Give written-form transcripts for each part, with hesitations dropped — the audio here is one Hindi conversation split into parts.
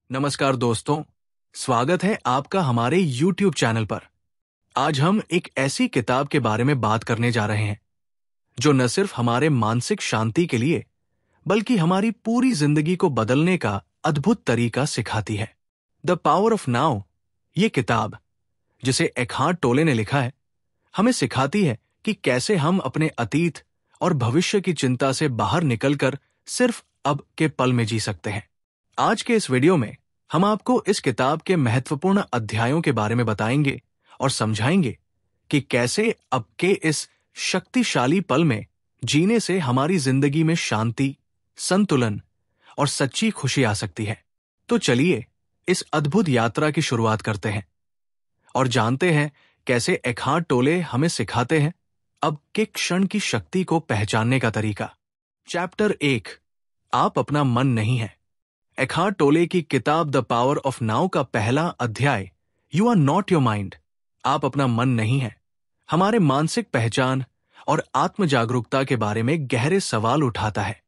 नमस्कार दोस्तों, स्वागत है आपका हमारे YouTube चैनल पर। आज हम एक ऐसी किताब के बारे में बात करने जा रहे हैं जो न सिर्फ हमारे मानसिक शांति के लिए बल्कि हमारी पूरी जिंदगी को बदलने का अद्भुत तरीका सिखाती है। द पावर ऑफ नाउ ये किताब, जिसे एकहार्ट टोले ने लिखा है, हमें सिखाती है कि कैसे हम अपने अतीत और भविष्य की चिंता से बाहर निकलकर सिर्फ अब के पल में जी सकते हैं। आज के इस वीडियो में हम आपको इस किताब के महत्वपूर्ण अध्यायों के बारे में बताएंगे और समझाएंगे कि कैसे अब के इस शक्तिशाली पल में जीने से हमारी जिंदगी में शांति, संतुलन और सच्ची खुशी आ सकती है। तो चलिए इस अद्भुत यात्रा की शुरुआत करते हैं और जानते हैं कैसे एकहार्ट टोले हमें सिखाते हैं अब के क्षण की शक्ति को पहचानने का तरीका। चैप्टर 1, आप अपना मन नहीं है। एकहार्ट टोले की किताब द पावर ऑफ नाउ का पहला अध्याय you are not your mind, आप अपना मन नहीं है, हमारे मानसिक पहचान और आत्म जागरूकता के बारे में गहरे सवाल उठाता है।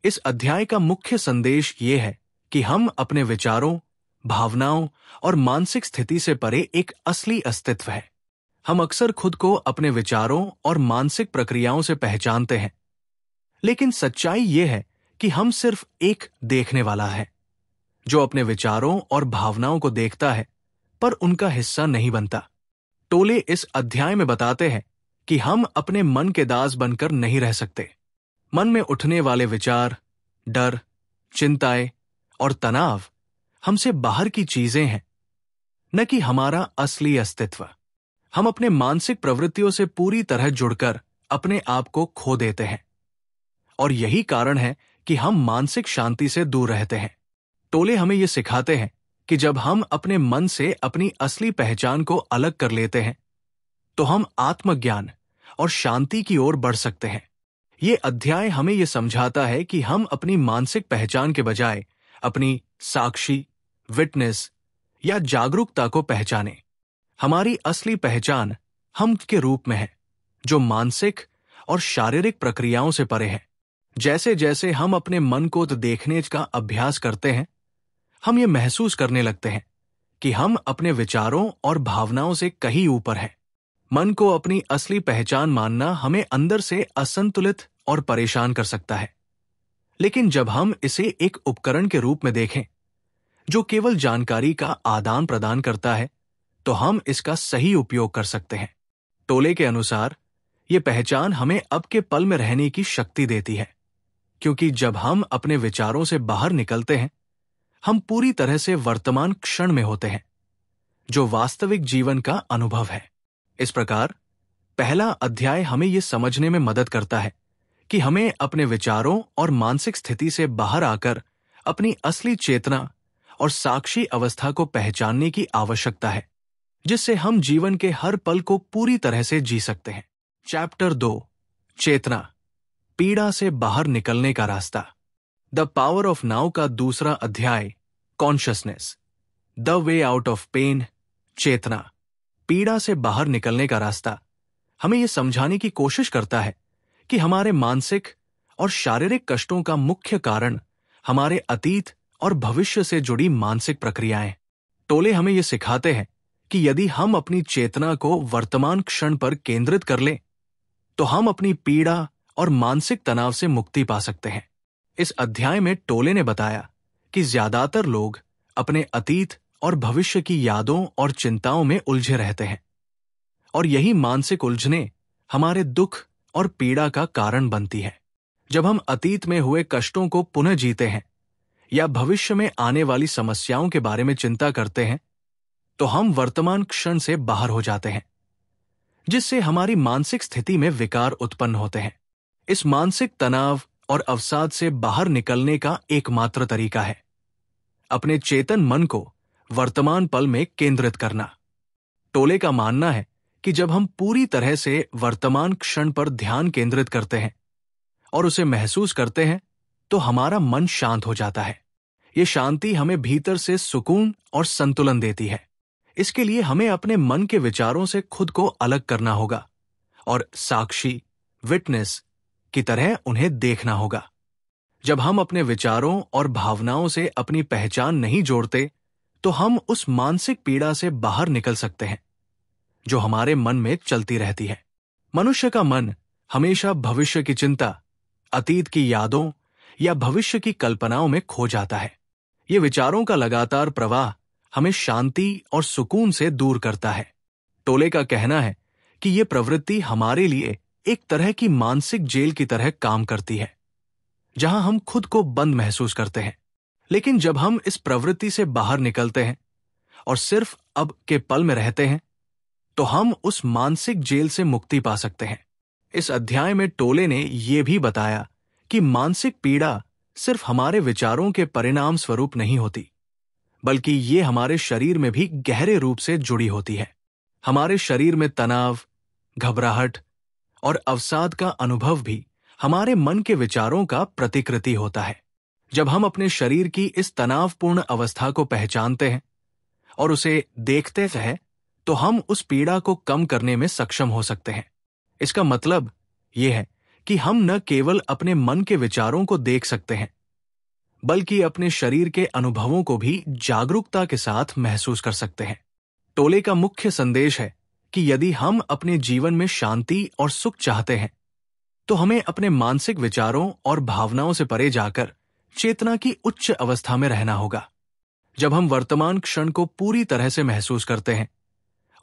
इस अध्याय का मुख्य संदेश ये है कि हम अपने विचारों, भावनाओं और मानसिक स्थिति से परे एक असली अस्तित्व है। हम अक्सर खुद को अपने विचारों और मानसिक प्रक्रियाओं से पहचानते हैं, लेकिन सच्चाई ये है कि हम सिर्फ एक देखने वाला है जो अपने विचारों और भावनाओं को देखता है पर उनका हिस्सा नहीं बनता। टोले इस अध्याय में बताते हैं कि हम अपने मन के दास बनकर नहीं रह सकते। मन में उठने वाले विचार, डर, चिंताएं और तनाव हमसे बाहर की चीजें हैं, न कि हमारा असली अस्तित्व। हम अपने मानसिक प्रवृत्तियों से पूरी तरह जुड़कर अपने आप को खो देते हैं और यही कारण है कि हम मानसिक शांति से दूर रहते हैं। टोले हमें ये सिखाते हैं कि जब हम अपने मन से अपनी असली पहचान को अलग कर लेते हैं तो हम आत्मज्ञान और शांति की ओर बढ़ सकते हैं। ये अध्याय हमें ये समझाता है कि हम अपनी मानसिक पहचान के बजाय अपनी साक्षी, विटनेस या जागरूकता को पहचानें। हमारी असली पहचान हम के रूप में है जो मानसिक और शारीरिक प्रक्रियाओं से परे है। जैसे जैसे हम अपने मन को देखने का अभ्यास करते हैं, हम ये महसूस करने लगते हैं कि हम अपने विचारों और भावनाओं से कहीं ऊपर हैं। मन को अपनी असली पहचान मानना हमें अंदर से असंतुलित और परेशान कर सकता है, लेकिन जब हम इसे एक उपकरण के रूप में देखें जो केवल जानकारी का आदान प्रदान करता है, तो हम इसका सही उपयोग कर सकते हैं। टोले के अनुसार ये पहचान हमें अब के पल में रहने की शक्ति देती है, क्योंकि जब हम अपने विचारों से बाहर निकलते हैं, हम पूरी तरह से वर्तमान क्षण में होते हैं, जो वास्तविक जीवन का अनुभव है। इस प्रकार पहला अध्याय हमें यह समझने में मदद करता है कि हमें अपने विचारों और मानसिक स्थिति से बाहर आकर अपनी असली चेतना और साक्षी अवस्था को पहचानने की आवश्यकता है, जिससे हम जीवन के हर पल को पूरी तरह से जी सकते हैं। चैप्टर 2, चेतना, पीड़ा से बाहर निकलने का रास्ता। द पावर ऑफ नाउ का दूसरा अध्याय consciousness, the way out of pain, चेतना, पीड़ा से बाहर निकलने का रास्ता, हमें यह समझाने की कोशिश करता है कि हमारे मानसिक और शारीरिक कष्टों का मुख्य कारण हमारे अतीत और भविष्य से जुड़ी मानसिक प्रक्रियाएं। टोले हमें यह सिखाते हैं कि यदि हम अपनी चेतना को वर्तमान क्षण पर केंद्रित कर लें, तो हम अपनी पीड़ा और मानसिक तनाव से मुक्ति पा सकते हैं। इस अध्याय में टोले ने बताया कि ज्यादातर लोग अपने अतीत और भविष्य की यादों और चिंताओं में उलझे रहते हैं, और यही मानसिक उलझने हमारे दुख और पीड़ा का कारण बनती है। जब हम अतीत में हुए कष्टों को पुनः जीते हैं या भविष्य में आने वाली समस्याओं के बारे में चिंता करते हैं, तो हम वर्तमान क्षण से बाहर हो जाते हैं, जिससे हमारी मानसिक स्थिति में विकार उत्पन्न होते हैं। इस मानसिक तनाव और अवसाद से बाहर निकलने का एकमात्र तरीका है अपने चेतन मन को वर्तमान पल में केंद्रित करना। टोले का मानना है कि जब हम पूरी तरह से वर्तमान क्षण पर ध्यान केंद्रित करते हैं और उसे महसूस करते हैं, तो हमारा मन शांत हो जाता है। ये शांति हमें भीतर से सुकून और संतुलन देती है। इसके लिए हमें अपने मन के विचारों से खुद को अलग करना होगा और साक्षी, विटनेस की तरह उन्हें देखना होगा। जब हम अपने विचारों और भावनाओं से अपनी पहचान नहीं जोड़ते, तो हम उस मानसिक पीड़ा से बाहर निकल सकते हैं जो हमारे मन में चलती रहती है। मनुष्य का मन हमेशा भविष्य की चिंता, अतीत की यादों या भविष्य की कल्पनाओं में खो जाता है। ये विचारों का लगातार प्रवाह हमें शांति और सुकून से दूर करता है। टोले का कहना है कि ये प्रवृत्ति हमारे लिए एक तरह की मानसिक जेल की तरह काम करती है, जहां हम खुद को बंद महसूस करते हैं। लेकिन जब हम इस प्रवृत्ति से बाहर निकलते हैं और सिर्फ अब के पल में रहते हैं, तो हम उस मानसिक जेल से मुक्ति पा सकते हैं। इस अध्याय में टोले ने यह भी बताया कि मानसिक पीड़ा सिर्फ हमारे विचारों के परिणाम स्वरूप नहीं होती, बल्कि ये हमारे शरीर में भी गहरे रूप से जुड़ी होती है। हमारे शरीर में तनाव, घबराहट और अवसाद का अनुभव भी हमारे मन के विचारों का प्रतिकृति होता है। जब हम अपने शरीर की इस तनावपूर्ण अवस्था को पहचानते हैं और उसे देखते हैं, तो हम उस पीड़ा को कम करने में सक्षम हो सकते हैं। इसका मतलब यह है कि हम न केवल अपने मन के विचारों को देख सकते हैं, बल्कि अपने शरीर के अनुभवों को भी जागरूकता के साथ महसूस कर सकते हैं। टोले का मुख्य संदेश है कि यदि हम अपने जीवन में शांति और सुख चाहते हैं, तो हमें अपने मानसिक विचारों और भावनाओं से परे जाकर चेतना की उच्च अवस्था में रहना होगा। जब हम वर्तमान क्षण को पूरी तरह से महसूस करते हैं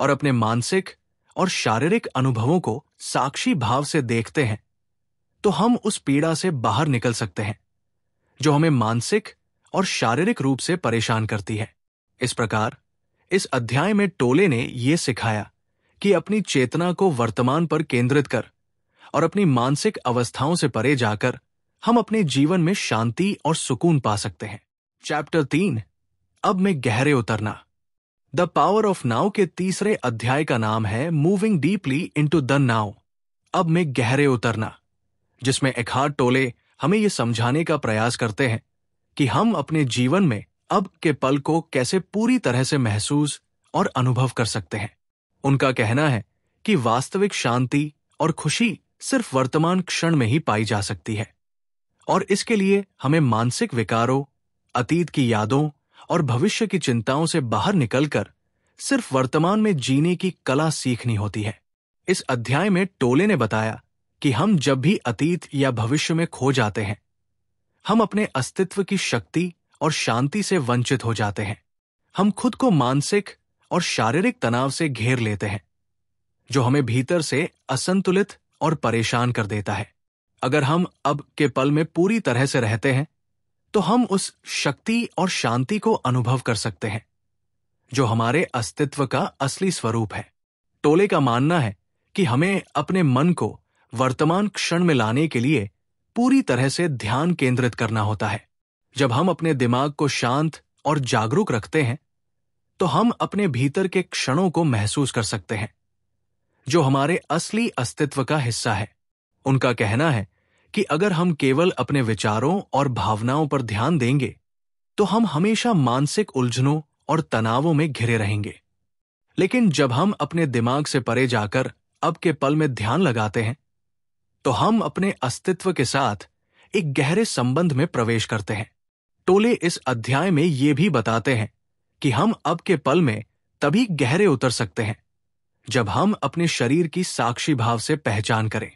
और अपने मानसिक और शारीरिक अनुभवों को साक्षी भाव से देखते हैं, तो हम उस पीड़ा से बाहर निकल सकते हैं जो हमें मानसिक और शारीरिक रूप से परेशान करती है। इस प्रकार इस अध्याय में टोले ने यह सिखाया कि अपनी चेतना को वर्तमान पर केंद्रित कर और अपनी मानसिक अवस्थाओं से परे जाकर हम अपने जीवन में शांति और सुकून पा सकते हैं। चैप्टर 3, अब में गहरे उतरना। द पावर ऑफ नाउ के तीसरे अध्याय का नाम है moving deeply into the now, अब में गहरे उतरना, जिसमें एखार्ट टोले हमें यह समझाने का प्रयास करते हैं कि हम अपने जीवन में अब के पल को कैसे पूरी तरह से महसूस और अनुभव कर सकते हैं। उनका कहना है कि वास्तविक शांति और खुशी सिर्फ वर्तमान क्षण में ही पाई जा सकती है, और इसके लिए हमें मानसिक विकारों, अतीत की यादों और भविष्य की चिंताओं से बाहर निकलकर सिर्फ वर्तमान में जीने की कला सीखनी होती है। इस अध्याय में टोले ने बताया कि हम जब भी अतीत या भविष्य में खो जाते हैं, हम अपने अस्तित्व की शक्ति और शांति से वंचित हो जाते हैं। हम खुद को मानसिक और शारीरिक तनाव से घेर लेते हैं, जो हमें भीतर से असंतुलित और परेशान कर देता है। अगर हम अब के पल में पूरी तरह से रहते हैं, तो हम उस शक्ति और शांति को अनुभव कर सकते हैं जो हमारे अस्तित्व का असली स्वरूप है। टोले का मानना है कि हमें अपने मन को वर्तमान क्षण में लाने के लिए पूरी तरह से ध्यान केंद्रित करना होता है। जब हम अपने दिमाग को शांत और जागरूक रखते हैं, तो हम अपने भीतर के क्षणों को महसूस कर सकते हैं जो हमारे असली अस्तित्व का हिस्सा है। उनका कहना है कि अगर हम केवल अपने विचारों और भावनाओं पर ध्यान देंगे, तो हम हमेशा मानसिक उलझनों और तनावों में घिरे रहेंगे। लेकिन जब हम अपने दिमाग से परे जाकर अब के पल में ध्यान लगाते हैं, तो हम अपने अस्तित्व के साथ एक गहरे संबंध में प्रवेश करते हैं। टोले इस अध्याय में ये भी बताते हैं कि हम अब के पल में तभी गहरे उतर सकते हैं जब हम अपने शरीर की साक्षी भाव से पहचान करें।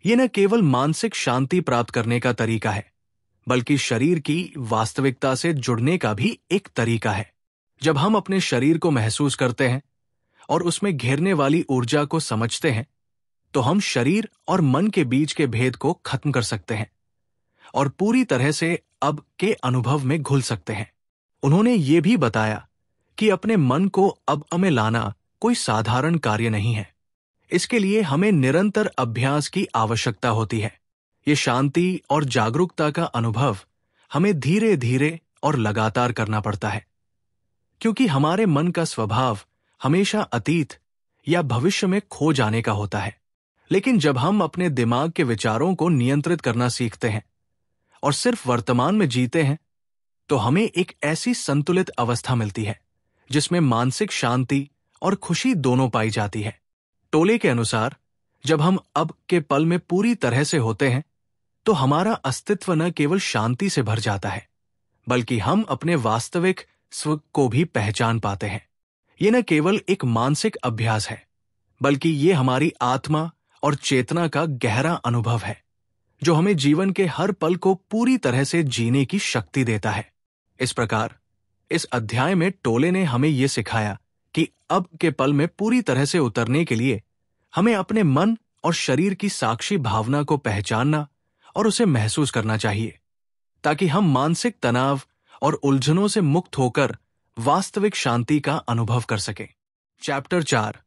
यह न केवल मानसिक शांति प्राप्त करने का तरीका है, बल्कि शरीर की वास्तविकता से जुड़ने का भी एक तरीका है। जब हम अपने शरीर को महसूस करते हैं और उसमें घेरने वाली ऊर्जा को समझते हैं, तो हम शरीर और मन के बीच के भेद को खत्म कर सकते हैं और पूरी तरह से अब के अनुभव में घुल सकते हैं। उन्होंने ये भी बताया कि अपने मन को अब में लाना कोई साधारण कार्य नहीं है। इसके लिए हमें निरंतर अभ्यास की आवश्यकता होती है। ये शांति और जागरूकता का अनुभव हमें धीरे धीरे और लगातार करना पड़ता है, क्योंकि हमारे मन का स्वभाव हमेशा अतीत या भविष्य में खो जाने का होता है। लेकिन जब हम अपने दिमाग के विचारों को नियंत्रित करना सीखते हैं और सिर्फ वर्तमान में जीते हैं, तो हमें एक ऐसी संतुलित अवस्था मिलती है जिसमें मानसिक शांति और खुशी दोनों पाई जाती है। टोले के अनुसार जब हम अब के पल में पूरी तरह से होते हैं, तो हमारा अस्तित्व न केवल शांति से भर जाता है, बल्कि हम अपने वास्तविक स्व को भी पहचान पाते हैं। ये न केवल एक मानसिक अभ्यास है, बल्कि ये हमारी आत्मा और चेतना का गहरा अनुभव है, जो हमें जीवन के हर पल को पूरी तरह से जीने की शक्ति देता है। इस प्रकार इस अध्याय में टोले ने हमें ये सिखाया कि अब के पल में पूरी तरह से उतरने के लिए हमें अपने मन और शरीर की साक्षी भावना को पहचानना और उसे महसूस करना चाहिए, ताकि हम मानसिक तनाव और उलझनों से मुक्त होकर वास्तविक शांति का अनुभव कर सकें। चैप्टर 4,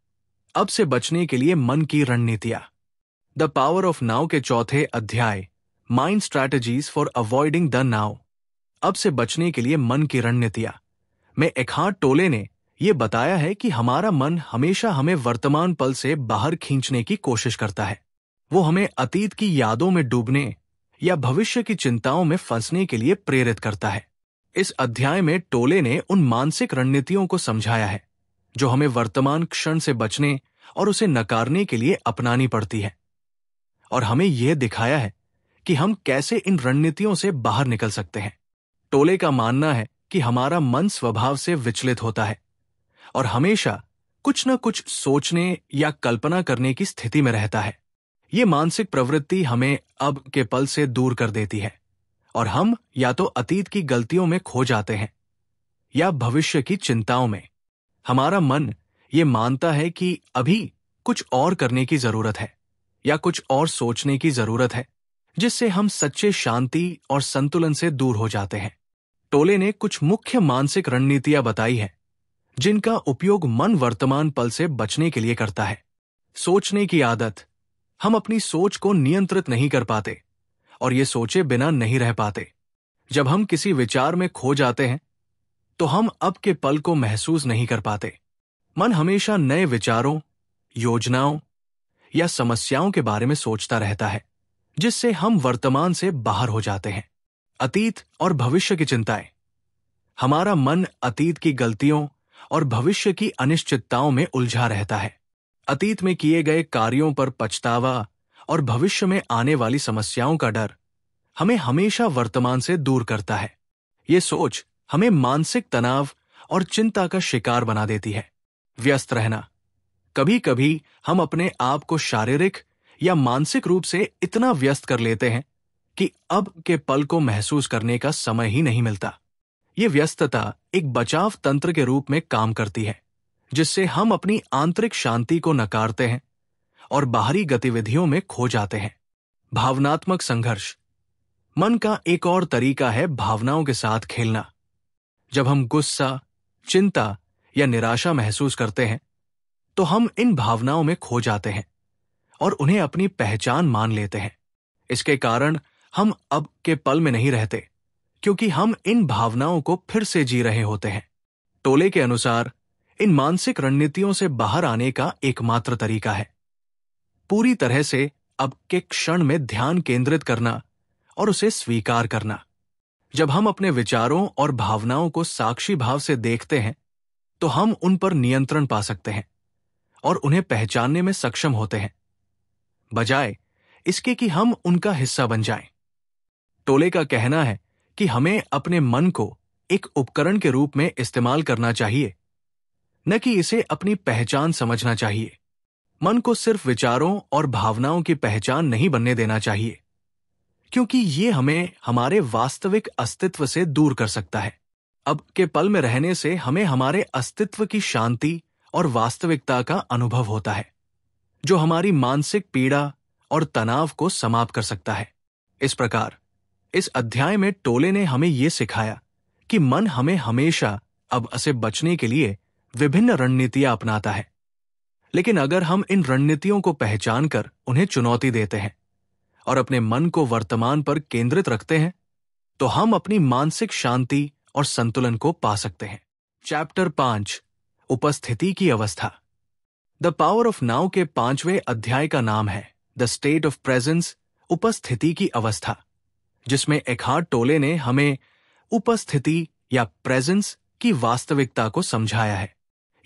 अब से बचने के लिए मन की रणनीतियां। द पावर ऑफ नाउ के चौथे अध्याय, mind strategies for avoiding the now, अब से बचने के लिए मन की रणनीतियां, में एकहार्ट टोले ने यह बताया है कि हमारा मन हमेशा हमें वर्तमान पल से बाहर खींचने की कोशिश करता है। वो हमें अतीत की यादों में डूबने या भविष्य की चिंताओं में फंसने के लिए प्रेरित करता है। इस अध्याय में टोले ने उन मानसिक रणनीतियों को समझाया है जो हमें वर्तमान क्षण से बचने और उसे नकारने के लिए अपनानी पड़ती है, और हमें यह दिखाया है कि हम कैसे इन रणनीतियों से बाहर निकल सकते हैं। टोले का मानना है कि हमारा मन स्वभाव से विचलित होता है और हमेशा कुछ न कुछ सोचने या कल्पना करने की स्थिति में रहता है। ये मानसिक प्रवृत्ति हमें अब के पल से दूर कर देती है और हम या तो अतीत की गलतियों में खो जाते हैं या भविष्य की चिंताओं में। हमारा मन ये मानता है कि अभी कुछ और करने की जरूरत है या कुछ और सोचने की जरूरत है, जिससे हम सच्चे शांति और संतुलन से दूर हो जाते हैं। टोले ने कुछ मुख्य मानसिक रणनीतियां बताई हैं जिनका उपयोग मन वर्तमान पल से बचने के लिए करता है। सोचने की आदत। हम अपनी सोच को नियंत्रित नहीं कर पाते और ये सोचे बिना नहीं रह पाते। जब हम किसी विचार में खो जाते हैं तो हम अब के पल को महसूस नहीं कर पाते। मन हमेशा नए विचारों, योजनाओं या समस्याओं के बारे में सोचता रहता है, जिससे हम वर्तमान से बाहर हो जाते हैं। अतीत और भविष्य की चिंताएं। हमारा मन अतीत की गलतियों और भविष्य की अनिश्चितताओं में उलझा रहता है। अतीत में किए गए कार्यों पर पछतावा और भविष्य में आने वाली समस्याओं का डर हमें हमेशा वर्तमान से दूर करता है। ये सोच हमें मानसिक तनाव और चिंता का शिकार बना देती है। व्यस्त रहना। कभी कभी हम अपने आप को शारीरिक या मानसिक रूप से इतना व्यस्त कर लेते हैं कि अब के पल को महसूस करने का समय ही नहीं मिलता। ये व्यस्तता एक बचाव तंत्र के रूप में काम करती है, जिससे हम अपनी आंतरिक शांति को नकारते हैं और बाहरी गतिविधियों में खो जाते हैं। भावनात्मक संघर्ष। मन का एक और तरीका है भावनाओं के साथ खेलना। जब हम गुस्सा, चिंता या निराशा महसूस करते हैं तो हम इन भावनाओं में खो जाते हैं और उन्हें अपनी पहचान मान लेते हैं। इसके कारण हम अब के पल में नहीं रहते, क्योंकि हम इन भावनाओं को फिर से जी रहे होते हैं। टोले के अनुसार इन मानसिक रणनीतियों से बाहर आने का एकमात्र तरीका है पूरी तरह से अब के क्षण में ध्यान केंद्रित करना और उसे स्वीकार करना। जब हम अपने विचारों और भावनाओं को साक्षी भाव से देखते हैं तो हम उन पर नियंत्रण पा सकते हैं और उन्हें पहचानने में सक्षम होते हैं, बजाय इसके कि हम उनका हिस्सा बन जाएं। टोले का कहना है कि हमें अपने मन को एक उपकरण के रूप में इस्तेमाल करना चाहिए, न कि इसे अपनी पहचान समझना चाहिए। मन को सिर्फ विचारों और भावनाओं की पहचान नहीं बनने देना चाहिए, क्योंकि ये हमें हमारे वास्तविक अस्तित्व से दूर कर सकता है। अब के पल में रहने से हमें हमारे अस्तित्व की शांति और वास्तविकता का अनुभव होता है, जो हमारी मानसिक पीड़ा और तनाव को समाप्त कर सकता है। इस प्रकार इस अध्याय में टोले ने हमें यह सिखाया कि मन हमें हमेशा अब से बचने के लिए विभिन्न रणनीतियां अपनाता है, लेकिन अगर हम इन रणनीतियों को पहचान कर उन्हें चुनौती देते हैं और अपने मन को वर्तमान पर केंद्रित रखते हैं, तो हम अपनी मानसिक शांति और संतुलन को पा सकते हैं। चैप्टर 5, उपस्थिति की अवस्था। द पावर ऑफ नाउ के 5वें अध्याय का नाम है द स्टेट ऑफ प्रेजेंस, उपस्थिति की अवस्था, जिसमें एकहार्ट टोले ने हमें उपस्थिति या प्रेजेंस की वास्तविकता को समझाया है।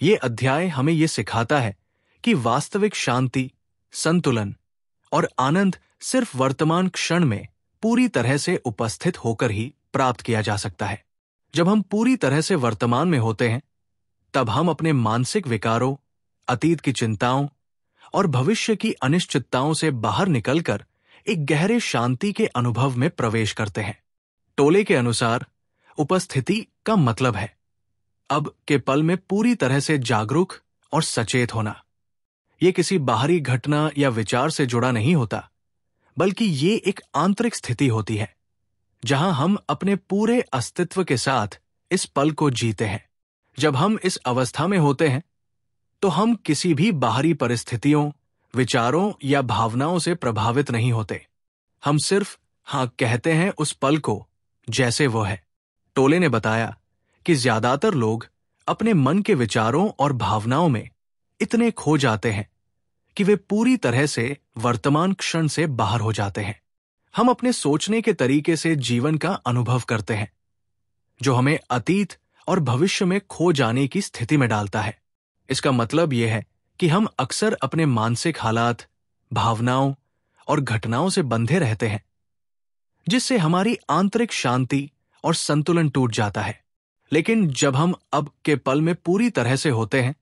ये अध्याय हमें यह सिखाता है कि वास्तविक शांति, संतुलन और आनंद सिर्फ वर्तमान क्षण में पूरी तरह से उपस्थित होकर ही प्राप्त किया जा सकता है। जब हम पूरी तरह से वर्तमान में होते हैं, तब हम अपने मानसिक विकारों, अतीत की चिंताओं और भविष्य की अनिश्चितताओं से बाहर निकलकर एक गहरे शांति के अनुभव में प्रवेश करते हैं। टोले के अनुसार उपस्थिति का मतलब है अब के पल में पूरी तरह से जागरूक और सचेत होना। यह किसी बाहरी घटना या विचार से जुड़ा नहीं होता, बल्कि ये एक आंतरिक स्थिति होती है जहां हम अपने पूरे अस्तित्व के साथ इस पल को जीते हैं। जब हम इस अवस्था में होते हैं तो हम किसी भी बाहरी परिस्थितियों, विचारों या भावनाओं से प्रभावित नहीं होते। हम सिर्फ हाँ कहते हैं उस पल को जैसे वो है। टोले ने बताया कि ज्यादातर लोग अपने मन के विचारों और भावनाओं में इतने खो जाते हैं कि वे पूरी तरह से वर्तमान क्षण से बाहर हो जाते हैं। हम अपने सोचने के तरीके से जीवन का अनुभव करते हैं, जो हमें अतीत और भविष्य में खो जाने की स्थिति में डालता है। इसका मतलब यह है कि हम अक्सर अपने मानसिक हालात, भावनाओं और घटनाओं से बंधे रहते हैं, जिससे हमारी आंतरिक शांति और संतुलन टूट जाता है। लेकिन जब हम अब के पल में पूरी तरह से होते हैं,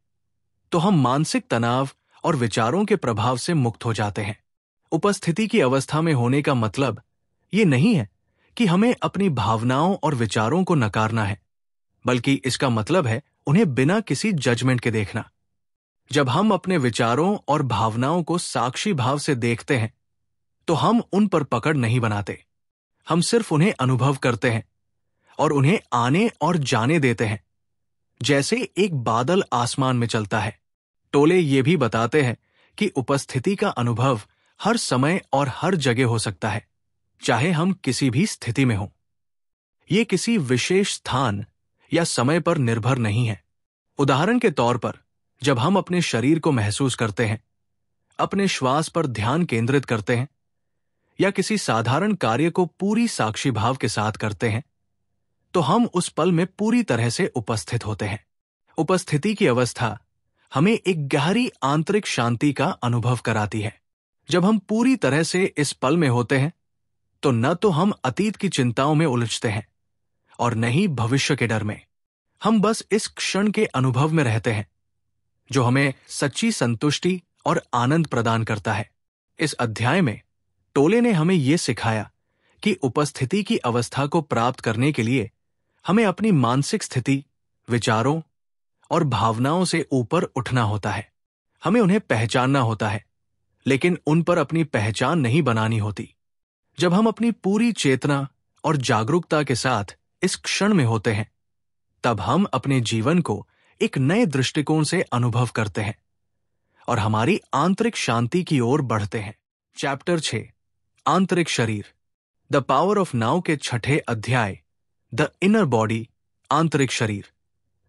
तो हम मानसिक तनाव और विचारों के प्रभाव से मुक्त हो जाते हैं। उपस्थिति की अवस्था में होने का मतलब ये नहीं है कि हमें अपनी भावनाओं और विचारों को नकारना है, बल्कि इसका मतलब है उन्हें बिना किसी जजमेंट के देखना। जब हम अपने विचारों और भावनाओं को साक्षी भाव से देखते हैं, तो हम उन पर पकड़ नहीं बनाते। हम सिर्फ उन्हें अनुभव करते हैं और उन्हें आने और जाने देते हैं, जैसे एक बादल आसमान में चलता है। टोले ये भी बताते हैं कि उपस्थिति का अनुभव हर समय और हर जगह हो सकता है, चाहे हम किसी भी स्थिति में हों। ये किसी विशेष स्थान या समय पर निर्भर नहीं है। उदाहरण के तौर पर, जब हम अपने शरीर को महसूस करते हैं, अपने श्वास पर ध्यान केंद्रित करते हैं या किसी साधारण कार्य को पूरी साक्षी भाव के साथ करते हैं, तो हम उस पल में पूरी तरह से उपस्थित होते हैं। उपस्थिति की अवस्था हमें एक गहरी आंतरिक शांति का अनुभव कराती है। जब हम पूरी तरह से इस पल में होते हैं, तो न तो हम अतीत की चिंताओं में उलझते हैं और न ही भविष्य के डर में। हम बस इस क्षण के अनुभव में रहते हैं, जो हमें सच्ची संतुष्टि और आनंद प्रदान करता है। इस अध्याय में टोले ने हमें यह सिखाया कि उपस्थिति की अवस्था को प्राप्त करने के लिए हमें अपनी मानसिक स्थिति, विचारों और भावनाओं से ऊपर उठना होता है। हमें उन्हें पहचानना होता है, लेकिन उन पर अपनी पहचान नहीं बनानी होती। जब हम अपनी पूरी चेतना और जागरूकता के साथ इस क्षण में होते हैं, तब हम अपने जीवन को एक नए दृष्टिकोण से अनुभव करते हैं और हमारी आंतरिक शांति की ओर बढ़ते हैं। चैप्टर 6, आंतरिक शरीर, द पावर ऑफ नाउ के 6ठे अध्याय, द इनर बॉडी, आंतरिक शरीर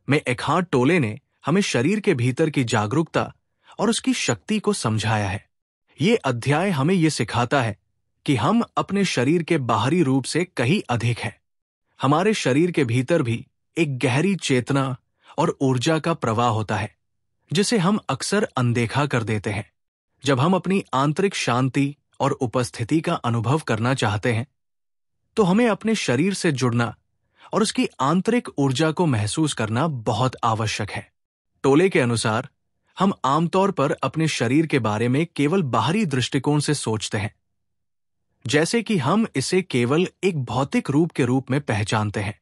में एकहार्ट टोले ने हमें शरीर के भीतर की जागरूकता और उसकी शक्ति को समझाया है। ये अध्याय हमें यह सिखाता है कि हम अपने शरीर के बाहरी रूप से कहीं अधिक हैं। हमारे शरीर के भीतर भी एक गहरी चेतना और ऊर्जा का प्रवाह होता है, जिसे हम अक्सर अनदेखा कर देते हैं। जब हम अपनी आंतरिक शांति और उपस्थिति का अनुभव करना चाहते हैं, तो हमें अपने शरीर से जुड़ना और उसकी आंतरिक ऊर्जा को महसूस करना बहुत आवश्यक है। टोले के अनुसार हम आमतौर पर अपने शरीर के बारे में केवल बाहरी दृष्टिकोण से सोचते हैं, जैसे कि हम इसे केवल एक भौतिक रूप के रूप में पहचानते हैं।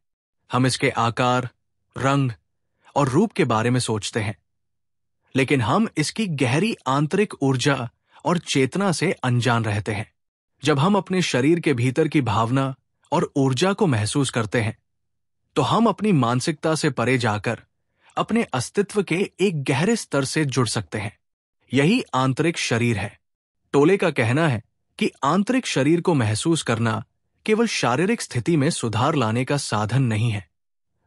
हम इसके आकार, रंग और रूप के बारे में सोचते हैं, लेकिन हम इसकी गहरी आंतरिक ऊर्जा और चेतना से अनजान रहते हैं। जब हम अपने शरीर के भीतर की भावना और ऊर्जा को महसूस करते हैं, तो हम अपनी मानसिकता से परे जाकर अपने अस्तित्व के एक गहरे स्तर से जुड़ सकते हैं। यही आंतरिक शरीर है। टोले का कहना है कि आंतरिक शरीर को महसूस करना केवल शारीरिक स्थिति में सुधार लाने का साधन नहीं है,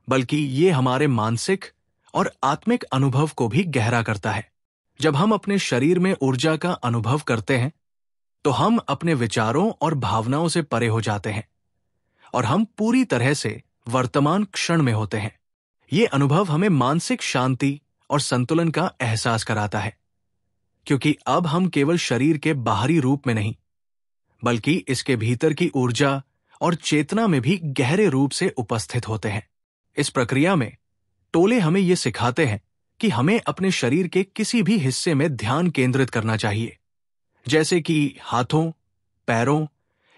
बल्कि ये हमारे मानसिक और आत्मिक अनुभव को भी गहरा करता है। जब हम अपने शरीर में ऊर्जा का अनुभव करते हैं, तो हम अपने विचारों और भावनाओं से परे हो जाते हैं और हम पूरी तरह से वर्तमान क्षण में होते हैं। ये अनुभव हमें मानसिक शांति और संतुलन का एहसास कराता है, क्योंकि अब हम केवल शरीर के बाहरी रूप में नहीं, बल्कि इसके भीतर की ऊर्जा और चेतना में भी गहरे रूप से उपस्थित होते हैं। इस प्रक्रिया में टोले हमें ये सिखाते हैं कि हमें अपने शरीर के किसी भी हिस्से में ध्यान केंद्रित करना चाहिए, जैसे कि हाथों, पैरों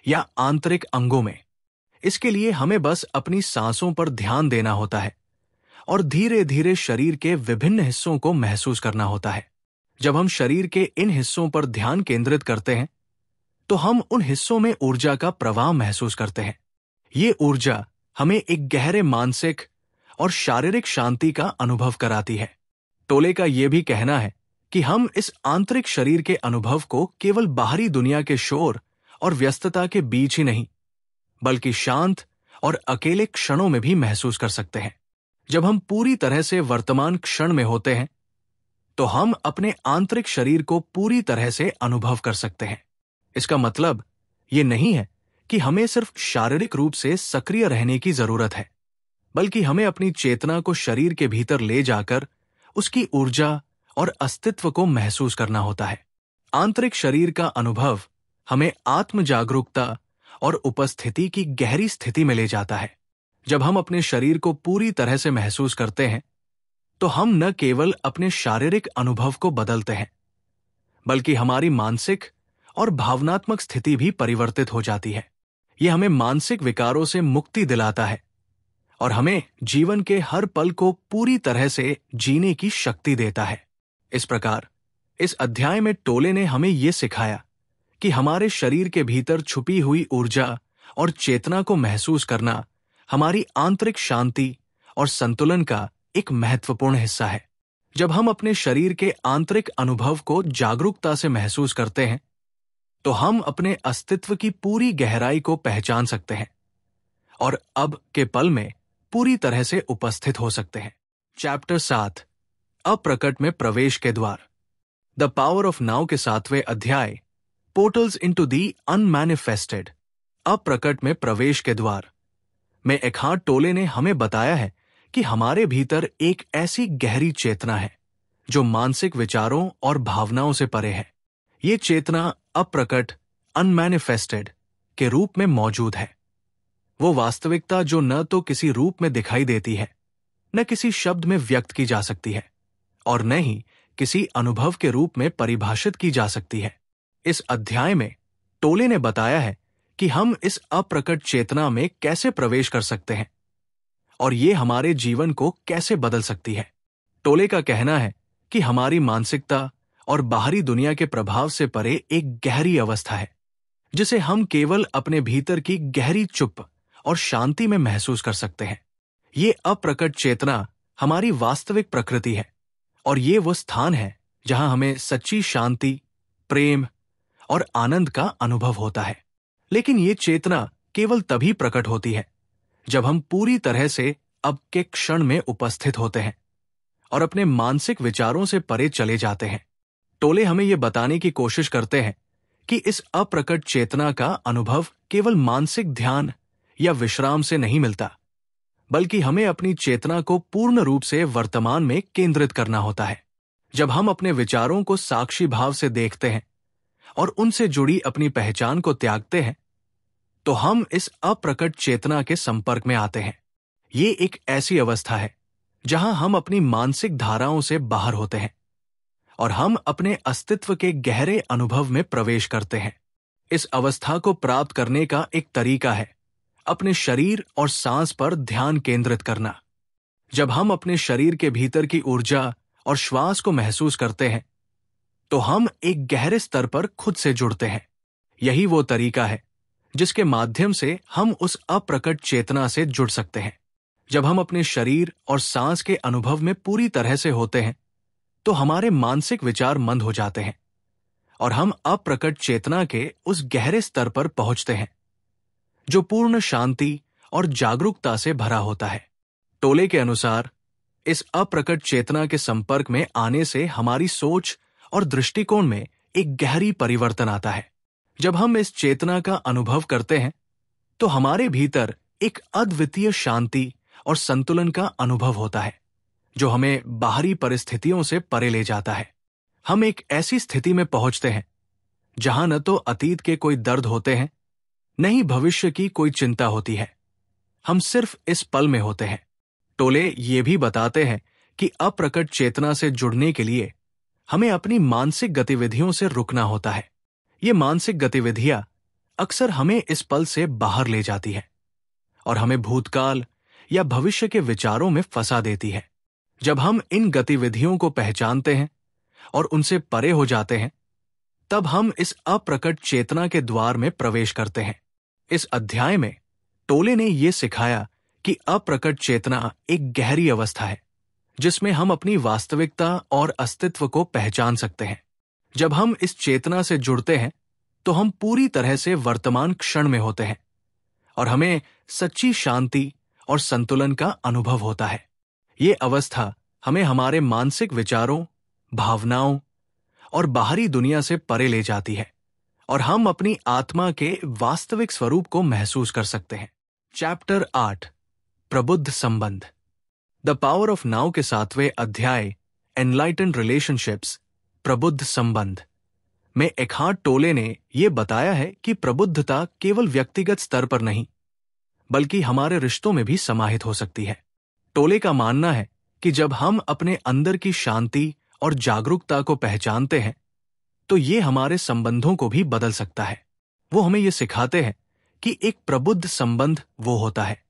या आंतरिक अंगों में। इसके लिए हमें बस अपनी सांसों पर ध्यान देना होता है और धीरे धीरे शरीर के विभिन्न हिस्सों को महसूस करना होता है। जब हम शरीर के इन हिस्सों पर ध्यान केंद्रित करते हैं तो हम उन हिस्सों में ऊर्जा का प्रवाह महसूस करते हैं। ये ऊर्जा हमें एक गहरे मानसिक और शारीरिक शांति का अनुभव कराती है। टोले का यह भी कहना है कि हम इस आंतरिक शरीर के अनुभव को केवल बाहरी दुनिया के शोर और व्यस्तता के बीच ही नहीं, बल्कि शांत और अकेले क्षणों में भी महसूस कर सकते हैं। जब हम पूरी तरह से वर्तमान क्षण में होते हैं तो हम अपने आंतरिक शरीर को पूरी तरह से अनुभव कर सकते हैं। इसका मतलब ये नहीं है कि हमें सिर्फ शारीरिक रूप से सक्रिय रहने की जरूरत है, बल्कि हमें अपनी चेतना को शरीर के भीतर ले जाकर उसकी ऊर्जा और अस्तित्व को महसूस करना होता है। आंतरिक शरीर का अनुभव हमें आत्म जागरूकता और उपस्थिति की गहरी स्थिति में ले जाता है। जब हम अपने शरीर को पूरी तरह से महसूस करते हैं तो हम न केवल अपने शारीरिक अनुभव को बदलते हैं, बल्कि हमारी मानसिक और भावनात्मक स्थिति भी परिवर्तित हो जाती है। यह हमें मानसिक विकारों से मुक्ति दिलाता है और हमें जीवन के हर पल को पूरी तरह से जीने की शक्ति देता है। इस प्रकार इस अध्याय में टोले ने हमें यह सिखाया कि हमारे शरीर के भीतर छुपी हुई ऊर्जा और चेतना को महसूस करना हमारी आंतरिक शांति और संतुलन का एक महत्वपूर्ण हिस्सा है। जब हम अपने शरीर के आंतरिक अनुभव को जागरूकता से महसूस करते हैं तो हम अपने अस्तित्व की पूरी गहराई को पहचान सकते हैं और अब के पल में पूरी तरह से उपस्थित हो सकते हैं। चैप्टर 7, अप्रकट में प्रवेश के द्वार। द पावर ऑफ नाउ के 7वें अध्याय, पोर्टल्स इनटू द अनमैनिफेस्टेड, अप्रकट में प्रवेश के द्वार में एखार्ट टोले ने हमें बताया है कि हमारे भीतर एक ऐसी गहरी चेतना है जो मानसिक विचारों और भावनाओं से परे है। ये चेतना अप्रकट, अनमैनिफेस्टेड के रूप में मौजूद है। वो वास्तविकता जो न तो किसी रूप में दिखाई देती है, न किसी शब्द में व्यक्त की जा सकती है और न ही किसी अनुभव के रूप में परिभाषित की जा सकती है। इस अध्याय में टोले ने बताया है कि हम इस अप्रकट चेतना में कैसे प्रवेश कर सकते हैं और ये हमारे जीवन को कैसे बदल सकती है। टोले का कहना है कि हमारी मानसिकता और बाहरी दुनिया के प्रभाव से परे एक गहरी अवस्था है जिसे हम केवल अपने भीतर की गहरी चुप और शांति में महसूस कर सकते हैं। ये अप्रकट चेतना हमारी वास्तविक प्रकृति है और ये वो स्थान है जहां हमें सच्ची शांति, प्रेम और आनंद का अनुभव होता है। लेकिन ये चेतना केवल तभी प्रकट होती है जब हम पूरी तरह से अब के क्षण में उपस्थित होते हैं और अपने मानसिक विचारों से परे चले जाते हैं। टोले हमें यह बताने की कोशिश करते हैं कि इस अप्रकट चेतना का अनुभव केवल मानसिक ध्यान या विश्राम से नहीं मिलता, बल्कि हमें अपनी चेतना को पूर्ण रूप से वर्तमान में केंद्रित करना होता है। जब हम अपने विचारों को साक्षी भाव से देखते हैं और उनसे जुड़ी अपनी पहचान को त्यागते हैं तो हम इस अप्रकट चेतना के संपर्क में आते हैं। ये एक ऐसी अवस्था है जहां हम अपनी मानसिक धाराओं से बाहर होते हैं और हम अपने अस्तित्व के गहरे अनुभव में प्रवेश करते हैं। इस अवस्था को प्राप्त करने का एक तरीका है अपने शरीर और सांस पर ध्यान केंद्रित करना। जब हम अपने शरीर के भीतर की ऊर्जा और श्वास को महसूस करते हैं तो हम एक गहरे स्तर पर खुद से जुड़ते हैं। यही वो तरीका है जिसके माध्यम से हम उस अप्रकट चेतना से जुड़ सकते हैं। जब हम अपने शरीर और सांस के अनुभव में पूरी तरह से होते हैं तो हमारे मानसिक विचार मंद हो जाते हैं और हम अप्रकट चेतना के उस गहरे स्तर पर पहुंचते हैं जो पूर्ण शांति और जागरूकता से भरा होता है। टोले के अनुसार इस अप्रकट चेतना के संपर्क में आने से हमारी सोच और दृष्टिकोण में एक गहरी परिवर्तन आता है। जब हम इस चेतना का अनुभव करते हैं तो हमारे भीतर एक अद्वितीय शांति और संतुलन का अनुभव होता है जो हमें बाहरी परिस्थितियों से परे ले जाता है। हम एक ऐसी स्थिति में पहुंचते हैं जहां न तो अतीत के कोई दर्द होते हैं, न ही भविष्य की कोई चिंता होती है। हम सिर्फ इस पल में होते हैं। टोले ये भी बताते हैं कि अप्रकट चेतना से जुड़ने के लिए हमें अपनी मानसिक गतिविधियों से रुकना होता है। ये मानसिक गतिविधियां अक्सर हमें इस पल से बाहर ले जाती है और हमें भूतकाल या भविष्य के विचारों में फंसा देती है। जब हम इन गतिविधियों को पहचानते हैं और उनसे परे हो जाते हैं, तब हम इस अप्रकट चेतना के द्वार में प्रवेश करते हैं। इस अध्याय में टोले ने यह सिखाया कि अप्रकट चेतना एक गहरी अवस्था है जिसमें हम अपनी वास्तविकता और अस्तित्व को पहचान सकते हैं। जब हम इस चेतना से जुड़ते हैं तो हम पूरी तरह से वर्तमान क्षण में होते हैं और हमें सच्ची शांति और संतुलन का अनुभव होता है। ये अवस्था हमें हमारे मानसिक विचारों, भावनाओं और बाहरी दुनिया से परे ले जाती है और हम अपनी आत्मा के वास्तविक स्वरूप को महसूस कर सकते हैं। चैप्टर 8, प्रबुद्ध संबंध। द पावर ऑफ नाउ के 7वें अध्याय एनलाइटेंड रिलेशनशिप्स, प्रबुद्ध संबंध में एकहार्ट टोले ने यह बताया है कि प्रबुद्धता केवल व्यक्तिगत स्तर पर नहीं बल्कि हमारे रिश्तों में भी समाहित हो सकती है। टोले का मानना है कि जब हम अपने अंदर की शांति और जागरूकता को पहचानते हैं तो ये हमारे संबंधों को भी बदल सकता है। वो हमें ये सिखाते हैं कि एक प्रबुद्ध संबंध वो होता है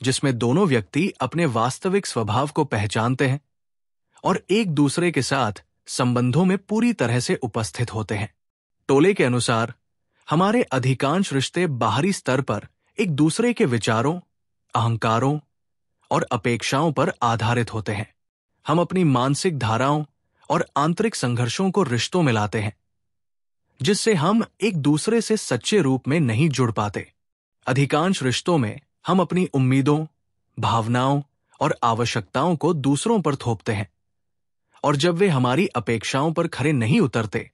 जिसमें दोनों व्यक्ति अपने वास्तविक स्वभाव को पहचानते हैं और एक दूसरे के साथ संबंधों में पूरी तरह से उपस्थित होते हैं। टोले के अनुसार हमारे अधिकांश रिश्ते बाहरी स्तर पर एक दूसरे के विचारों, अहंकारों और अपेक्षाओं पर आधारित होते हैं। हम अपनी मानसिक धाराओं और आंतरिक संघर्षों को रिश्तों में लाते हैं जिससे हम एक दूसरे से सच्चे रूप में नहीं जुड़ पाते। अधिकांश रिश्तों में हम अपनी उम्मीदों, भावनाओं और आवश्यकताओं को दूसरों पर थोपते हैं और जब वे हमारी अपेक्षाओं पर खरे नहीं उतरते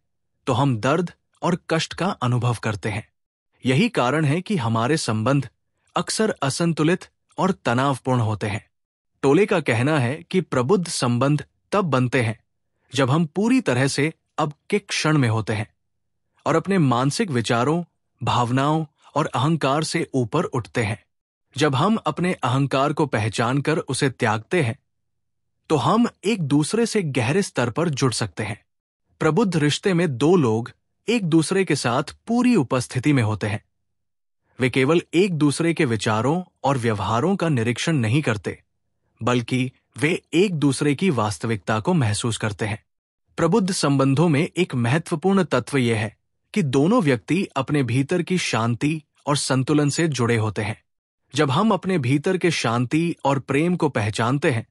तो हम दर्द और कष्ट का अनुभव करते हैं। यही कारण है कि हमारे संबंध अक्सर असंतुलित और तनावपूर्ण होते हैं। टोले का कहना है कि प्रबुद्ध संबंध तब बनते हैं जब हम पूरी तरह से अब के क्षण में होते हैं और अपने मानसिक विचारों, भावनाओं और अहंकार से ऊपर उठते हैं। जब हम अपने अहंकार को पहचानकर उसे त्यागते हैं तो हम एक दूसरे से गहरे स्तर पर जुड़ सकते हैं। प्रबुद्ध रिश्ते में दो लोग एक दूसरे के साथ पूरी उपस्थिति में होते हैं। वे केवल एक दूसरे के विचारों और व्यवहारों का निरीक्षण नहीं करते बल्कि वे एक दूसरे की वास्तविकता को महसूस करते हैं। प्रबुद्ध संबंधों में एक महत्वपूर्ण तत्व यह है कि दोनों व्यक्ति अपने भीतर की शांति और संतुलन से जुड़े होते हैं। जब हम अपने भीतर के शांति और प्रेम को पहचानते हैं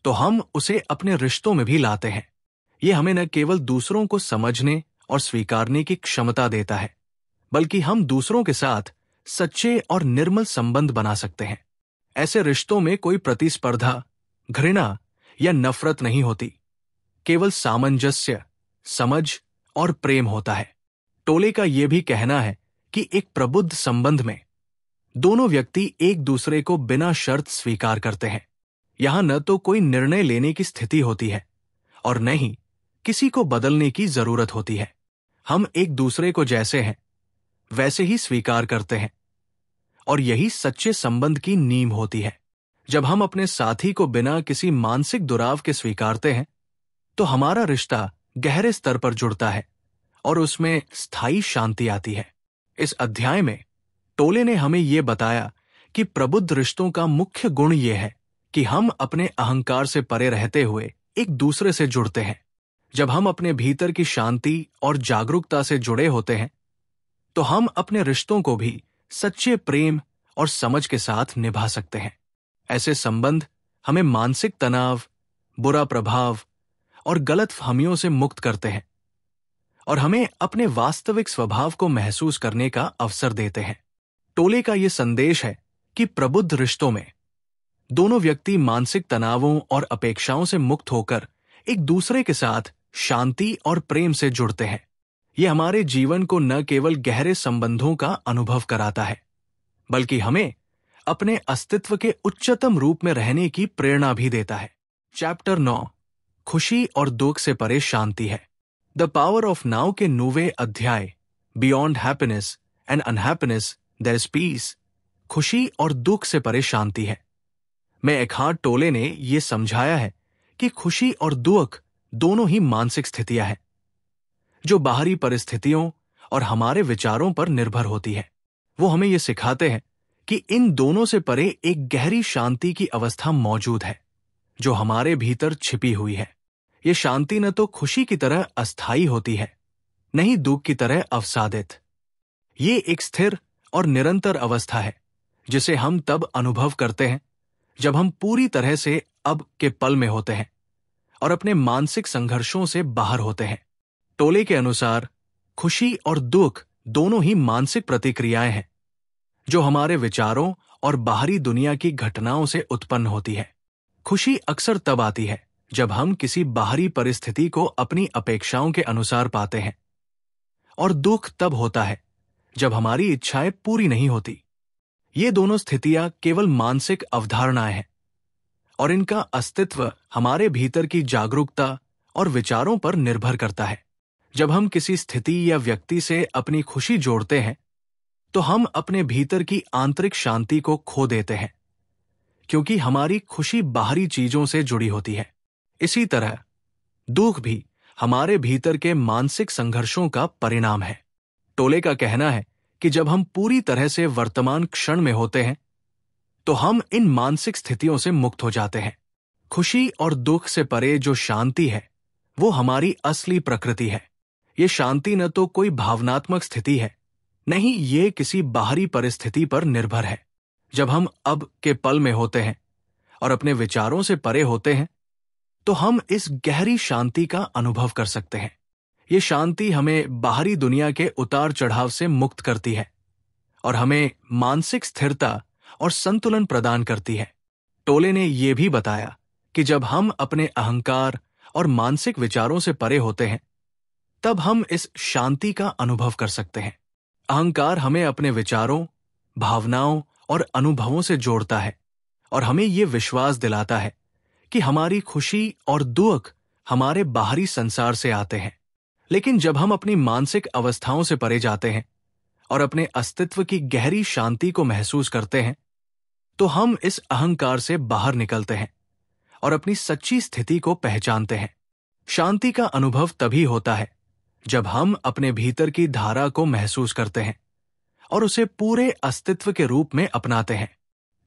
तो हम उसे अपने रिश्तों में भी लाते हैं। यह हमें न केवल दूसरों को समझने और स्वीकारने की क्षमता देता है बल्कि हम दूसरों के साथ सच्चे और निर्मल संबंध बना सकते हैं। ऐसे रिश्तों में कोई प्रतिस्पर्धा, घृणा या नफरत नहीं होती, केवल सामंजस्य, समझ और प्रेम होता है। टोले का यह भी कहना है कि एक प्रबुद्ध संबंध में दोनों व्यक्ति एक दूसरे को बिना शर्त स्वीकार करते हैं। यहां न तो कोई निर्णय लेने की स्थिति होती है और न ही किसी को बदलने की जरूरत होती है। हम एक दूसरे को जैसे हैं वैसे ही स्वीकार करते हैं और यही सच्चे संबंध की नींव होती है। जब हम अपने साथी को बिना किसी मानसिक दुराव के स्वीकारते हैं तो हमारा रिश्ता गहरे स्तर पर जुड़ता है और उसमें स्थायी शांति आती है। इस अध्याय में टोले ने हमें यह बताया कि प्रबुद्ध रिश्तों का मुख्य गुण यह है कि हम अपने अहंकार से परे रहते हुए एक दूसरे से जुड़ते हैं। जब हम अपने भीतर की शांति और जागरूकता से जुड़े होते हैं तो हम अपने रिश्तों को भी सच्चे प्रेम और समझ के साथ निभा सकते हैं। ऐसे संबंध हमें मानसिक तनाव, बुरा प्रभाव और गलतफहमियों से मुक्त करते हैं और हमें अपने वास्तविक स्वभाव को महसूस करने का अवसर देते हैं। टोले का यह संदेश है कि प्रबुद्ध रिश्तों में दोनों व्यक्ति मानसिक तनावों और अपेक्षाओं से मुक्त होकर एक दूसरे के साथ शांति और प्रेम से जुड़ते हैं। यह हमारे जीवन को न केवल गहरे संबंधों का अनुभव कराता है बल्कि हमें अपने अस्तित्व के उच्चतम रूप में रहने की प्रेरणा भी देता है। चैप्टर 9, खुशी और दुख से परे शांति है। द पावर ऑफ नाउ के 9वें अध्याय beyond happiness and unhappiness there is peace, खुशी और दुख से परे शांति है, में एखार्ट टोले ने यह समझाया है कि खुशी और दुख दोनों ही मानसिक स्थितियां हैं जो बाहरी परिस्थितियों और हमारे विचारों पर निर्भर होती है। वो हमें यह सिखाते हैं कि इन दोनों से परे एक गहरी शांति की अवस्था मौजूद है जो हमारे भीतर छिपी हुई है। ये शांति न तो खुशी की तरह अस्थायी होती है, न ही दुख की तरह अवसादित। ये एक स्थिर और निरंतर अवस्था है जिसे हम तब अनुभव करते हैं जब हम पूरी तरह से अब के पल में होते हैं और अपने मानसिक संघर्षों से बाहर होते हैं। टोले के अनुसार खुशी और दुख दोनों ही मानसिक प्रतिक्रियाएं हैं जो हमारे विचारों और बाहरी दुनिया की घटनाओं से उत्पन्न होती है। खुशी अक्सर तब आती है जब हम किसी बाहरी परिस्थिति को अपनी अपेक्षाओं के अनुसार पाते हैं, और दुख तब होता है जब हमारी इच्छाएं पूरी नहीं होती। ये दोनों स्थितियां केवल मानसिक अवधारणाएं हैं और इनका अस्तित्व हमारे भीतर की जागरूकता और विचारों पर निर्भर करता है। जब हम किसी स्थिति या व्यक्ति से अपनी खुशी जोड़ते हैं तो हम अपने भीतर की आंतरिक शांति को खो देते हैं, क्योंकि हमारी खुशी बाहरी चीजों से जुड़ी होती है। इसी तरह दुख भी हमारे भीतर के मानसिक संघर्षों का परिणाम है। टोले का कहना है कि जब हम पूरी तरह से वर्तमान क्षण में होते हैं तो हम इन मानसिक स्थितियों से मुक्त हो जाते हैं। खुशी और दुख से परे जो शांति है वो हमारी असली प्रकृति है। ये शांति न तो कोई भावनात्मक स्थिति है, नहीं ये किसी बाहरी परिस्थिति पर निर्भर है। जब हम अब के पल में होते हैं और अपने विचारों से परे होते हैं तो हम इस गहरी शांति का अनुभव कर सकते हैं। ये शांति हमें बाहरी दुनिया के उतार चढ़ाव से मुक्त करती है और हमें मानसिक स्थिरता और संतुलन प्रदान करती है। टोले ने यह भी बताया कि जब हम अपने अहंकार और मानसिक विचारों से परे होते हैं तब हम इस शांति का अनुभव कर सकते हैं। अहंकार हमें अपने विचारों, भावनाओं और अनुभवों से जोड़ता है और हमें यह विश्वास दिलाता है कि हमारी खुशी और दुख हमारे बाहरी संसार से आते हैं। लेकिन जब हम अपनी मानसिक अवस्थाओं से परे जाते हैं और अपने अस्तित्व की गहरी शांति को महसूस करते हैं तो हम इस अहंकार से बाहर निकलते हैं और अपनी सच्ची स्थिति को पहचानते हैं। शांति का अनुभव तभी होता है जब हम अपने भीतर की धारा को महसूस करते हैं और उसे पूरे अस्तित्व के रूप में अपनाते हैं।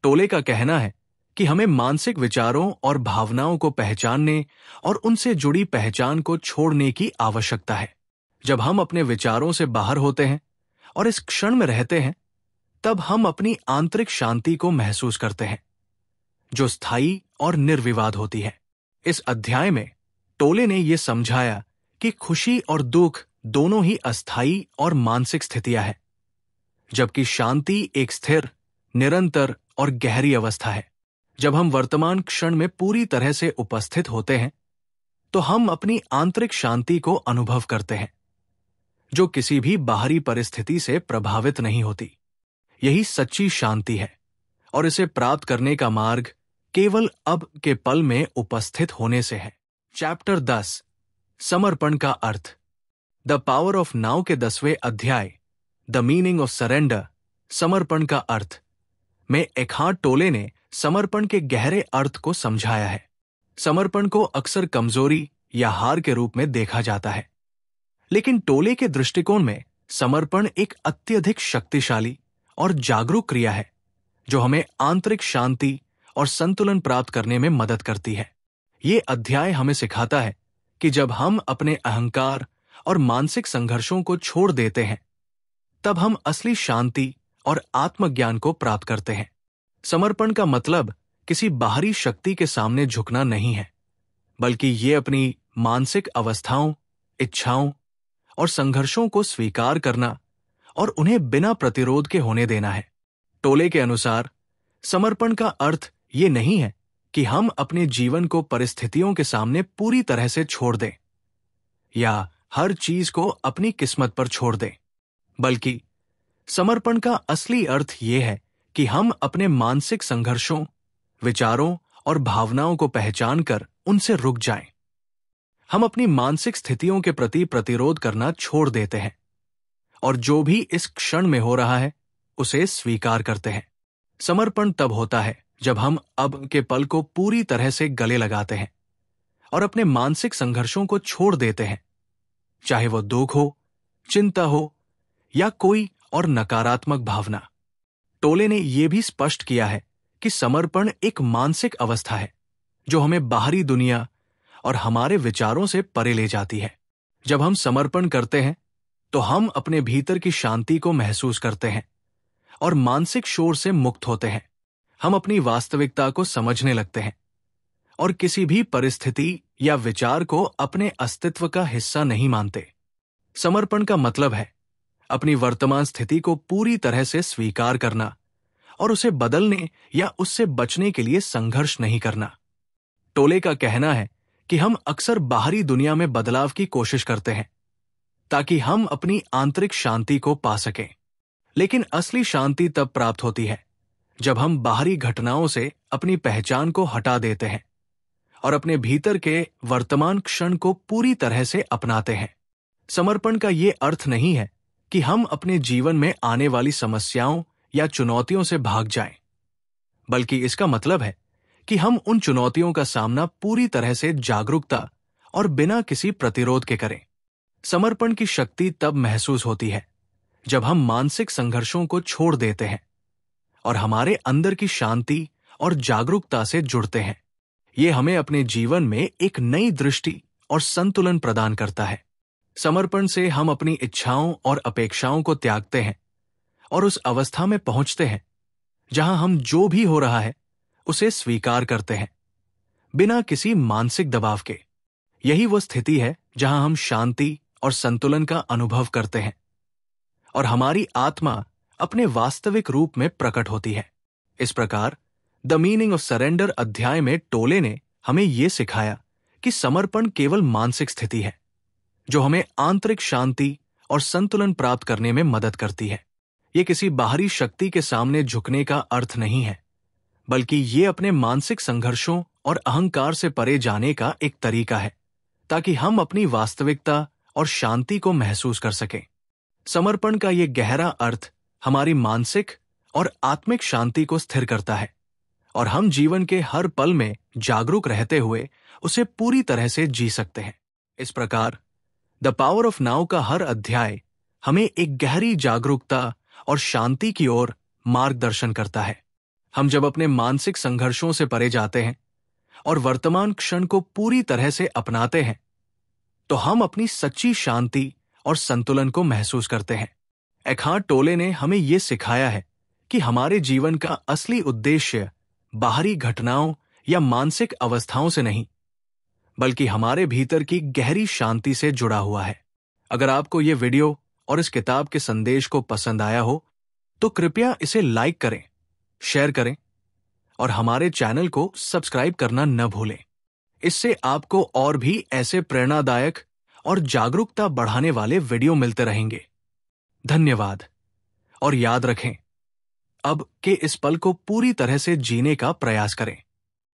टोले का कहना है कि हमें मानसिक विचारों और भावनाओं को पहचानने और उनसे जुड़ी पहचान को छोड़ने की आवश्यकता है। जब हम अपने विचारों से बाहर होते हैं और इस क्षण में रहते हैं तब हम अपनी आंतरिक शांति को महसूस करते हैं जो स्थायी और निर्विवाद होती है। इस अध्याय में टोले ने यह समझाया कि खुशी और दुख दोनों ही अस्थायी और मानसिक स्थितियां हैं, जबकि शांति एक स्थिर, निरंतर और गहरी अवस्था है। जब हम वर्तमान क्षण में पूरी तरह से उपस्थित होते हैं तो हम अपनी आंतरिक शांति को अनुभव करते हैं जो किसी भी बाहरी परिस्थिति से प्रभावित नहीं होती। यही सच्ची शांति है और इसे प्राप्त करने का मार्ग केवल अब के पल में उपस्थित होने से है। चैप्टर 10 समर्पण का अर्थ, द पावर ऑफ नाउ के 10वें अध्याय द मीनिंग ऑफ सरेंडर, समर्पण का अर्थ में एखार्ट टोले ने समर्पण के गहरे अर्थ को समझाया है। समर्पण को अक्सर कमजोरी या हार के रूप में देखा जाता है, लेकिन टोले के दृष्टिकोण में समर्पण एक अत्यधिक शक्तिशाली और जागरूक क्रिया है जो हमें आंतरिक शांति और संतुलन प्राप्त करने में मदद करती है। ये अध्याय हमें सिखाता है कि जब हम अपने अहंकार और मानसिक संघर्षों को छोड़ देते हैं तब हम असली शांति और आत्मज्ञान को प्राप्त करते हैं। समर्पण का मतलब किसी बाहरी शक्ति के सामने झुकना नहीं है, बल्कि ये अपनी मानसिक अवस्थाओं, इच्छाओं और संघर्षों को स्वीकार करना और उन्हें बिना प्रतिरोध के होने देना है। टोले के अनुसार समर्पण का अर्थ ये नहीं है कि हम अपने जीवन को परिस्थितियों के सामने पूरी तरह से छोड़ दें या हर चीज को अपनी किस्मत पर छोड़ दें, बल्कि समर्पण का असली अर्थ ये है कि हम अपने मानसिक संघर्षों, विचारों और भावनाओं को पहचान कर उनसे रुक जाएं। हम अपनी मानसिक स्थितियों के प्रति प्रतिरोध करना छोड़ देते हैं और जो भी इस क्षण में हो रहा है उसे स्वीकार करते हैं। समर्पण तब होता है जब हम अब के पल को पूरी तरह से गले लगाते हैं और अपने मानसिक संघर्षों को छोड़ देते हैं, चाहे वो दुख हो, चिंता हो या कोई और नकारात्मक भावना। टोले ने यह भी स्पष्ट किया है कि समर्पण एक मानसिक अवस्था है जो हमें बाहरी दुनिया और हमारे विचारों से परे ले जाती है। जब हम समर्पण करते हैं तो हम अपने भीतर की शांति को महसूस करते हैं और मानसिक शोर से मुक्त होते हैं। हम अपनी वास्तविकता को समझने लगते हैं और किसी भी परिस्थिति या विचार को अपने अस्तित्व का हिस्सा नहीं मानते। समर्पण का मतलब है अपनी वर्तमान स्थिति को पूरी तरह से स्वीकार करना और उसे बदलने या उससे बचने के लिए संघर्ष नहीं करना। टोले का कहना है कि हम अक्सर बाहरी दुनिया में बदलाव की कोशिश करते हैं ताकि हम अपनी आंतरिक शांति को पा सकें, लेकिन असली शांति तब प्राप्त होती है जब हम बाहरी घटनाओं से अपनी पहचान को हटा देते हैं और अपने भीतर के वर्तमान क्षण को पूरी तरह से अपनाते हैं। समर्पण का ये अर्थ नहीं है कि हम अपने जीवन में आने वाली समस्याओं या चुनौतियों से भाग जाएं, बल्कि इसका मतलब है कि हम उन चुनौतियों का सामना पूरी तरह से जागरूकता और बिना किसी प्रतिरोध के करें। समर्पण की शक्ति तब महसूस होती है जब हम मानसिक संघर्षों को छोड़ देते हैं और हमारे अंदर की शांति और जागरूकता से जुड़ते हैं। ये हमें अपने जीवन में एक नई दृष्टि और संतुलन प्रदान करता है। समर्पण से हम अपनी इच्छाओं और अपेक्षाओं को त्यागते हैं और उस अवस्था में पहुंचते हैं जहां हम जो भी हो रहा है उसे स्वीकार करते हैं बिना किसी मानसिक दबाव के। यही वो स्थिति है जहां हम शांति और संतुलन का अनुभव करते हैं और हमारी आत्मा अपने वास्तविक रूप में प्रकट होती है। इस प्रकार द मीनिंग ऑफ सरेंडर अध्याय में टोले ने हमें यह सिखाया कि समर्पण केवल मानसिक स्थिति है जो हमें आंतरिक शांति और संतुलन प्राप्त करने में मदद करती है। ये किसी बाहरी शक्ति के सामने झुकने का अर्थ नहीं है, बल्कि ये अपने मानसिक संघर्षों और अहंकार से परे जाने का एक तरीका है ताकि हम अपनी वास्तविकता और शांति को महसूस कर सकें। समर्पण का ये गहरा अर्थ हमारी मानसिक और आत्मिक शांति को स्थिर करता है और हम जीवन के हर पल में जागरूक रहते हुए उसे पूरी तरह से जी सकते हैं। इस प्रकार द पावर ऑफ नाउ का हर अध्याय हमें एक गहरी जागरूकता और शांति की ओर मार्गदर्शन करता है। हम जब अपने मानसिक संघर्षों से परे जाते हैं और वर्तमान क्षण को पूरी तरह से अपनाते हैं तो हम अपनी सच्ची शांति और संतुलन को महसूस करते हैं। एखार्ट टोले ने हमें यह सिखाया है कि हमारे जीवन का असली उद्देश्य बाहरी घटनाओं या मानसिक अवस्थाओं से नहीं, बल्कि हमारे भीतर की गहरी शांति से जुड़ा हुआ है। अगर आपको यह वीडियो और इस किताब के संदेश को पसंद आया हो तो कृपया इसे लाइक करें, शेयर करें और हमारे चैनल को सब्सक्राइब करना न भूलें। इससे आपको और भी ऐसे प्रेरणादायक और जागरूकता बढ़ाने वाले वीडियो मिलते रहेंगे। धन्यवाद और याद रखें, अब के इस पल को पूरी तरह से जीने का प्रयास करें।